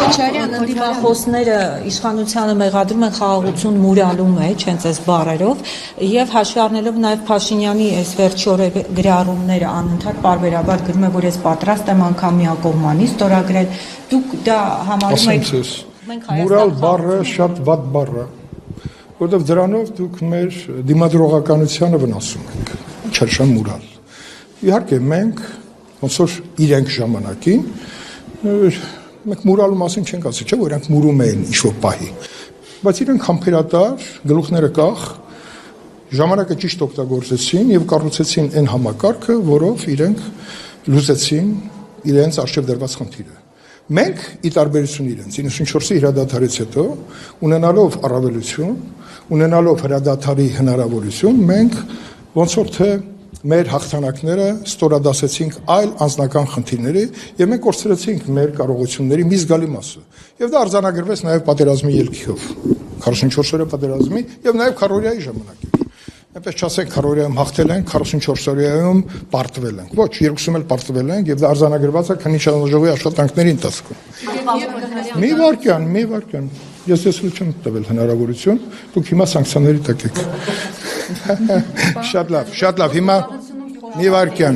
Քոչարյան ընդդիմախոսները իշխանությանը մեղադրում են խաղաղություն մուրալու մեջ, հենց այս բառերով, եւ հաշվի առնելով նաեւ Փաշինյանի այս վերջի օրը գրառումները անընդհատ պարբերաբար գրում է, որ ես պատրաստ եմ անգամ միակողմանի ստորագրել, դուք դա համարում եք մուրալ բառը շատ վատ բառ է, որովհետեւ դրանով դուք մեր դիմադրողականությանը վնասում եք, չարշան մուրալ։ Իհարկե մենք ոնց որ իրենք ժամանակին մենք մուրալու մասին չենք ասի, չէ՞ որ իրանք մուրում էին ինչ-որ պահի, բայց իրենք համբերատար, գլուխները կախ, ժամանակը ճիշտ օգտագործեցին եւ կառուցեցին այն համակարգը, որով իրենք լուծեցին իրենց արժեվ դրված խնդիրը։ Մենք ի տարբերություն իրենց 94-ի հրադադարից հետո ունենալով առավելություն, ունենալով հրադադարի հնարավորություն, մենք ոնց որ թե մեր հաղթանակները ստորադասեցինք այլ անձնական խնդիրների եւ մենք կորցրեցինք մեր կարողությունների մի զգալի մասը։ Եվ դա արձանագրվեց նաեւ պատերազմի ելքիով, 44 օրյա պատերազմի եւ նաեւ քարորիայի ժամանակին։ Այնպես չասենք քարորիայում հաղթել ենք, 44 օրյայում պարտվել ենք։ Ոչ, երկուսում էլ պարտվել ենք եւ դա արձանագրված է քննի շրջանաժողովի աշխատանքների ընթացքում։ Մի վարքյան։ Ես ցույց տվել հնարավորություն, դուք հիմա սանկցիաների տակ եք։ Շատ լավ, հիմա մի վարքյան։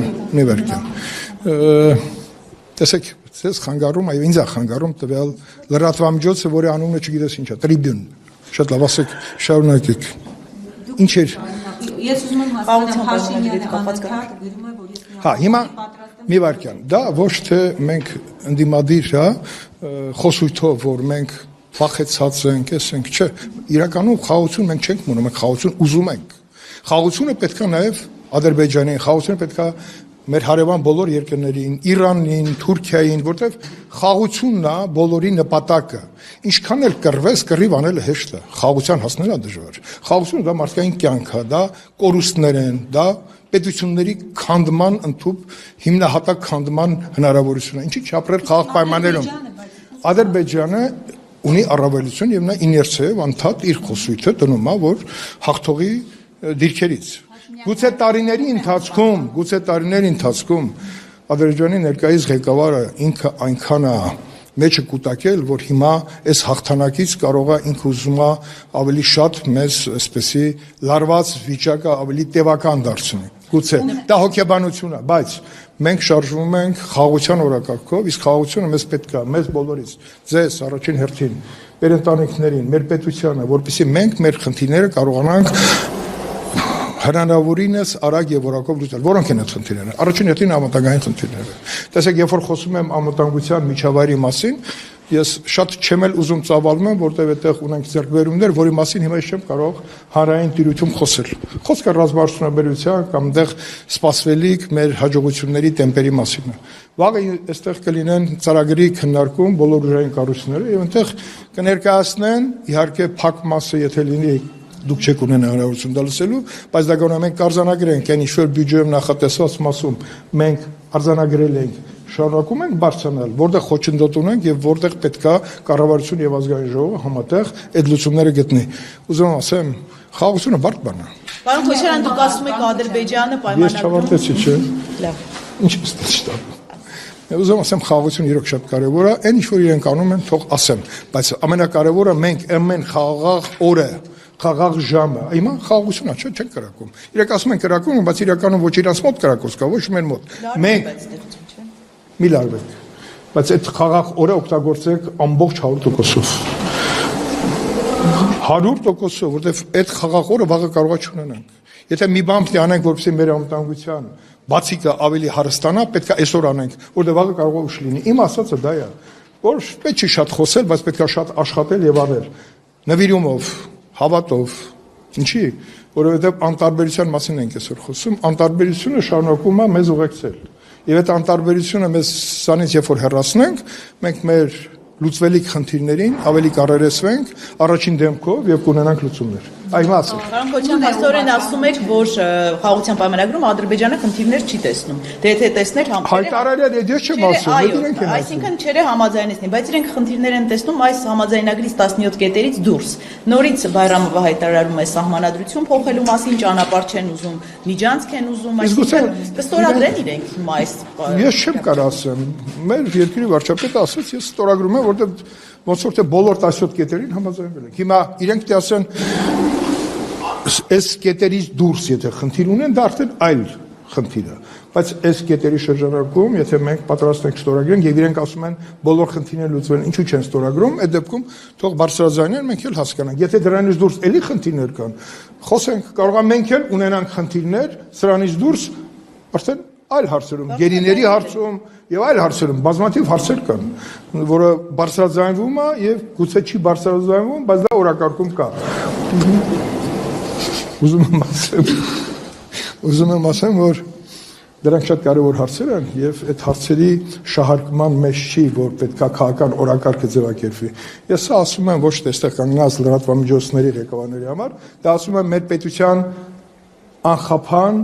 Տեսեք, ցես խանգարում, այո, ինձ է խանգարում տվյալ լրատվամիջոցը, որի անունը չգիտես ինչ է, Tribune։ Շատ լավ, ասեք, շարունակեք։ Ինչ էր։ Ես ուզում եմ հասկանալ Փաշինյանը անընդհատ գրում է, որ ես Հա, հիմա մի վարքյան։ Դա ոչ թե մենք ընդդիմադիր, հա, խոսույթով, որ մենք վախեցած ենք, ենք, չէ, իրականում խաղաղություն մենք չենք մոնում, մենք խաղաղություն ուզում ենք։ Խաղաղությունը պետք է նաև Ադրբեջանին, խաղաղությունը պետք է մեր հարևան բոլոր երկրներին, Իրանին, Թուրքիային, որտեղ խաղաղությունն է բոլորի նպատակը։ Ինչքան էլ կռվես, կռիվ անելը հեշտ է, խաղաղության հասնելը դժվար։ Խաղաղությունը դա մարդկային կյանք է, դա կորուստներ են, դա պետությունների քանդման ընդհանուր հիմնահատակ քանդման հնարավորություն է։ Ինչի՞ չապրել խաղաղ պայմաններում։ Ադրբեջանը ունի առավելություն եւ նա իներցիայով անդադ իր խոսույթը դնում է, որ հաղթողի դիրքերից։ Գուցե տարիների ընթացքում Ադրբեջանի ներկայիս ղեկավարը ինքը այնքան է մեջը կուտակել, որ հիմա այս հաղթանակից կարող է ինքը ուզում է ավելի շատ մեզ այսպեսի լարված վիճակը ավելի տևական դարձնել։ Գուցե դա հոգեբանություն է, բայց մենք շարժվում ենք խաղաղության օրակարգով, իսկ խաղաղությունը մեզ պետք է, մեզ բոլորից, ձեզ առաջին հերթին, մեր ընտանիքներին, մեր պետությանը, որպեսզի մենք մեր խնդիրները կարողանանք հնարավորինս արագ եւ որակով լուծել։ Որոնք են այդ խնդիրները։ Առաջին հերթին անվտանգային խնդիրները։ Տեսեք, երբ որ խոսում եմ անվտանգության միջավայրի մասին, ես շատ չեմ էլ ուզում ծավալում, որտեղ այդտեղ ունենք ձեռքբերումներ, որի մասին հիմա ես չեմ կարող հանրային տիրույթում խոսել։ Խոսքը ռազմարդյունաբերության կամ այնտեղ սպասվելիք մեր հաջողությունների տեմպերի մասին է։ Վաղը այստեղ կլինեն ծրագրի քննարկում բոլոր ուժային կառույցները եւ այնտեղ կներկայացնեն իհարկե փակ մասը, եթե լինի դուք չեք ունեն հնարավորություն դա լսելու, բայց դա գոնե մենք արձանագրենք այն ինչ-որ բյուջեում նախատեսված մասում մենք արձանագրել ենք, շարունակում ենք բարձրանալ, որտեղ խոչընդոտ ունենք եւ որտեղ պետքա կառավարություն եւ ազգային ժողովը համատեղ այդ լուծումները գտնի։ Ուզում եմ ասեմ, խաղաղությունը բարդ բան է։ Պարոն Քոչարյան, դուք ասում եք Ադրբեջանը պայմանագրում։ Ես չավարտեցի, չէ։ Լավ։ Ինչ ստացա։ Ուզում ասեմ, խաղաղությունը իրոք շատ կարեւոր է, այն ինչ որ իրենք անում են, թող ասեմ, բայց ամենակարևորը մենք ամեն խաղաղ օրը խաղաղ ժամը, հիմա խաղաղությունն է, չէ՞, չեն կրակում։ Իրենք ասում են կրակում, բայց իրականում ոչ իրանց մոտ կրակոց կա, ոչ մեր մոտ։ Մենք մի լարվեք, բայց այդ խաղաղ օրը օգտագործեք ամբողջ 100%-ով։ 100%-ով, որովհետև այդ խաղաղ օրը վաղը կարող է չունենանք։ Եթե մի բան պետք է անենք, որպեսզի մեր անվտանգության բացիկը ավելի հարստանա, պետք է այսօր անենք, որովհետև վաղը կարող է ուշ լինի։ Իմ ասածը դա է, որ պետք չի շատ խոսել, բայց պետք է շատ աշխատել եւ անել։ Նվիրումով, հավատով, ինչի, որովհետև անտարբերության մասին ենք այսօր խոսում, անտարբերությունը շարունակում է մեզ ուղեկցել։ Եվ այդ անտարբերությունը մեզ սանից երբ որ հեռացնենք, մենք մեր լուծվելիք խնդիրներին ավելի կարերեսվենք առաջին դեմքով եւ կունենանք լուծումներ։ Այմասը։ Պարոն Քոչարյան, աստորեն ասում եք, որ խաղաղության պայմանագրում Ադրբեջանը խնդիրներ չի տեսնում։ Դե եթե տեսներ Հայտարարել է, ես չեմ ասում, այո, իրենք են ասում։ այսինքն չերը համաձայնեցնի, բայց իրենք խնդիրներ են տեսնում այս համաձայնագրից 17 կետերից դուրս։ Նորից Բայրամովը հայտարարում է սահմանադրություն փոխելու մասին, ճանապարհ չեն ուզում, միջանցք են ուզում, այսինքն կստորագրեն իրենք հիմա այս։ Ես չեմ կարող ասեմ, մեր երկրի վարչապետը ասաց, ես ստորագրում եմ, որտեղ ոնց որ թե բոլոր 17 կետերին համաձայնվել ենք։ Հիմա իրենք դասեն այս կետերից դուրս եթե խնդիր ունեն, դա արդեն այլ խնդիր է, բայց այս կետերի շրջանակում, եթե մենք պատրաստ ենք ստորագրենք եւ իրենք ասում են բոլոր խնդիրները լուծվել են, ինչու չեն ստորագրում, այդ դեպքում թող բարձրաձայնեն, մենք էլ հասկանանք։ Եթե դրանից դուրս էլի խնդիրներ կան, խոսենք, կարող է մենք էլ ունենանք խնդիրներ, սրանից դուրս արդեն այլ հարցերում, գերիների հարցում եւ այլ հարցերում բազմաթիվ հարցեր կան, որը բարձրաձայնվում է եւ գուցե չի բարձրաձայնվում, բայց դա օրակարգում կա։ Ուզում եմ ասեմ, որ դրանք շատ կարևոր հարցեր են եւ այդ հարցերի շահարկման մեջ չի, որ պետքա քաղաքական օրակարգը ձևակերպվի։ Ես սա ասում եմ ոչ թե այստեղ կանգնած լրատվամիջոցների ղեկավարների համար, դա ասում եմ մեր պետության անխափան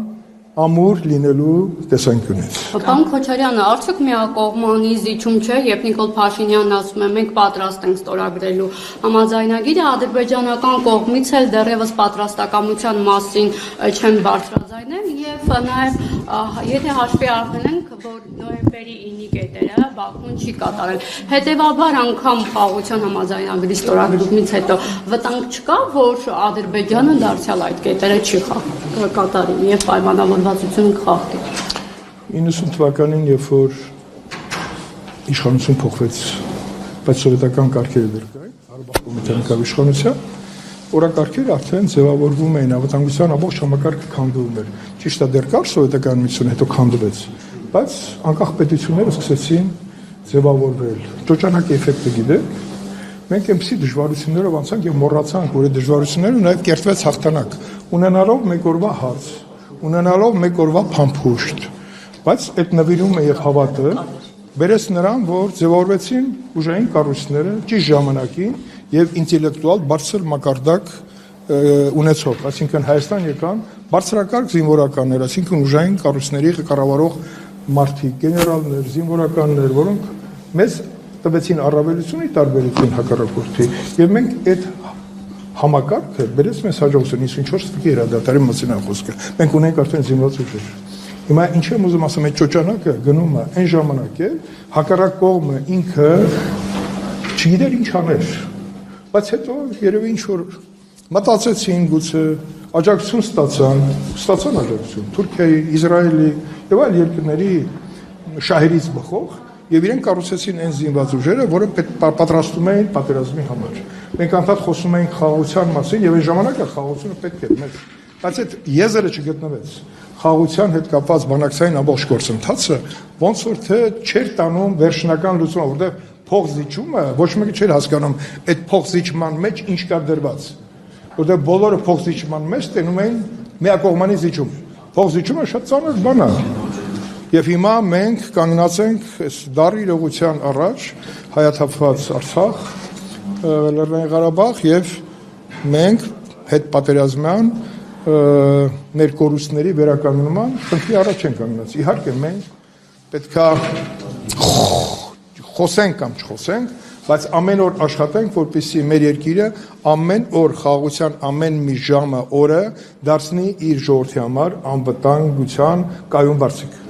ամուր լինելու տեսանկյունից։ Պարոն Քոչարյանը, արդյոք միակողմանի զիջում չէ, երբ Նիկոլ Փաշինյանն ասում է մենք պատրաստ ենք ստորագրելու համաձայնագիրը, ադրբեջանական կողմից էլ դեռևս պատրաստակամության մասին չեն բարձրաձայնել եւ նաեւ եթե հաշվի առնենք, որ նոյեմբերի 9-ի կետերը Բաքուն չի կատարել, հետեւաբար անգամ խաղաղության համաձայնագրի ստորագրումից հետո վտանգ չկա, որ Ադրբեջանը դարձյալ այդ կետերը չի կատարի եւ պայմանավորվածությունը կխախտի։ 90 թվականին, երբ որ իշխանություն փոխվեց, բայց սովետական կարգերը դեռ կային, Ղարաբաղ կոմիտեի իշխանության, օրակարգերը արդեն ձևավորվում էին, անվտանգության ամբողջ համակարգը քանդվում էր։ Ճիշտ է, դեռ կար սովետական միությունը, հետո քանդվեց, բայց անկախ պետությունները սկսեցին ձևավորվել։ Ճոճանակի էֆեկտը գիտեք, մենք այնպիսի դժվարություններով անցանք եւ մոռացանք, որ այդ դժվարությունները նաեւ կերտվեց հաղթանակ, ունենալով մեկ օրվա հաց, ունենալով մեկ օրվա փամփուշտ, բայց այդ նվիրումը եւ հավատը բերեց նրան, որ ձևավորվեցին ուժային կառույցները ճիշտ ժամանակին եւ ինտելեկտուալ բարձր մակարդակ ունեցող, այսինքն Հայաստան եկան բարձրակարգ զինվորականներ, այսինքն ուժային կառույցների կառավարող մարդիկ, գեներալներ, զինվորականներ, որոնք մեզ տվեցին առավելություն տարբերություն հակառակորդի եւ մենք այդ համակարգը բերեց մեզ հաջողություն 54 թվականի հրադադարի մասին խոսքը։ Մենք ունենք արդեն զինված ուժեր։ Հիմա ինչ եմ ուզում ասեմ, այդ ճոճանակը գնում է այն ժամանակ է, հակառակ կողմը ինքը չգիտեր ինչ աներ։ Բայց հետո երևի ինչ որ մտածեցին, գուցե աջակցություն ստացան աջակցություն Թուրքիայի, Իսրայելի եւ այլ երկրների շահերից բխող եւ իրենք կառուցեցին այն զինված ուժերը, որը պատրաստում էին պատերազմի համար։ Մենք անդադ խոսում էինք խաղաղության մասին եւ այն ժամանակը խաղաղությունը պետք էր մեզ, բայց այդ եզրը չգտնվեց։ Խաղաղության հետ կապված բանակցային ամբողջ գործընթացը ոնց որ թե չէր տանում վերջնական լուծումը, որտեղ փոխզիջումը ոչ մեկը չէր հասկանում այդ փոխզիջման մեջ ինչ կա դրված, որտեղ բոլորը փոխզիջման մեջ տենում էին միակողմանի զիջում։ Փոխզիջումը շատ ծանր բան է։ Եվ հիմա մենք կանգնած ենք այս դարի իրողության առաջ հայաթափված Արցախ, Լեռնային Ղարաբաղ եւ մենք հետ պատերազմյան մեր կորուստների վերականգնման խնդրի առաջ են կանգնած։ Իհարկե մենք պետքա խոսենք կամ չխոսենք, բայց ամեն օր աշխատենք, որպեսզի մեր երկիրը ամեն օր խաղաղության ամեն մի ժամը օրը դարձնի իր ժողովրդի համար անվտանգության կայուն բարձիկ։